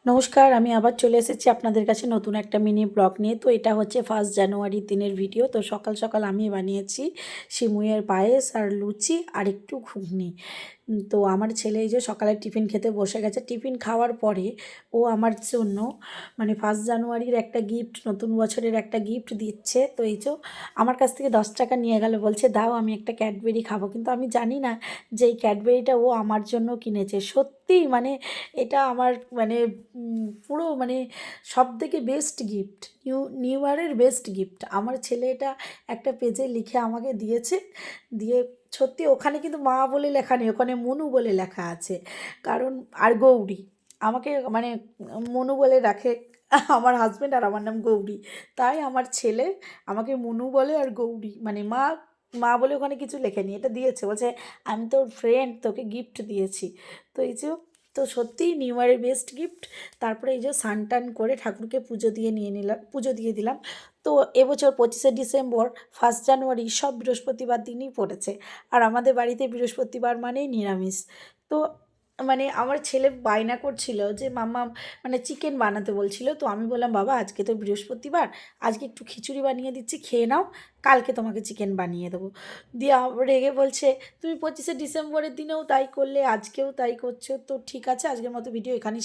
নমস্কার, আমি আবার চলে এসেছি আপনাদের কাছে নতুন একটা মিনি ব্লগ নিয়ে। তো এটা হচ্ছে 1 জানুয়ারির দিনের ভিডিও। তো সকাল সকাল আমি বানিয়েছি সিমুইয়ের পায়েস আর লুচি আর একটু ঘুগনি। তো আমার ছেলে এই যে সকালে টিফিন খেতে বসে গেছে। টিফিন খাওয়ার পরে ও আমার জন্য মানে 1 জানুয়ারির একটা গিফট, নতুন বছরের একটা গিফট দিচ্ছে। তো এই যে আমার কাছ থেকে 10 টাকা নিয়ে গেল, বলছে দাও আমি একটা ক্যাডবেরি খাবো। কিন্তু আমি জানি না যে এই ক্যাডবেরিটা ও আমার জন্য কিনেছে। সত্যিই মানে এটা আমার মানে পুরো মানে সবথেকে বেস্ট গিফট, নিউ ইয়ারের বেস্ট গিফট। আমার ছেলে এটা একটা পেজে লিখে আমাকে দিয়েছে। দিয়ে সত্যি ওখানে কিন্তু মা বলে লেখা নেই, ওখানে মনু বলে লেখা আছে। কারণ আর গৌরী আমাকে মানে মনু বলে রাখে আমার হাজব্যান্ড, আর আমার নাম গৌরী। তাই আমার ছেলে আমাকে মনু বলে আর গৌরী মানে মা মা বলে ওখানে কিছু লেখেনি, এটা দিয়েছে। বলছে আমি তোর ফ্রেন্ড, তোকে গিফট দিয়েছি। তো এই যে তো সত্যিই নিউ ইয়ারের বেস্ট গিফট। তারপরে এই যে স্নান টান করে ঠাকুরকে পুজো দিয়ে দিলাম। তো এবছর 25শে ডিসেম্বর, 1 জানুয়ারি সব বৃহস্পতিবার দিনই পড়েছে। আর আমাদের বাড়িতে বৃহস্পতিবার মানেই নিরামিষ। তো মানে আমার ছেলে বায়না করছিল যে মাম্মা মানে চিকেন বানাতে বলছিল। তো আমি বললাম বাবা আজকে তো বৃহস্পতিবার, আজকে একটু খিচুড়ি বানিয়ে দিচ্ছি, খেয়ে নাও, কালকে তোমাকে চিকেন বানিয়ে দেবো। দিয়ে রেগে বলছে তুমি 25শে ডিসেম্বরের দিনেও তাই করলে, আজকেও তাই করছো। তো ঠিক আছে, আজকের মতো ভিডিও এখানেই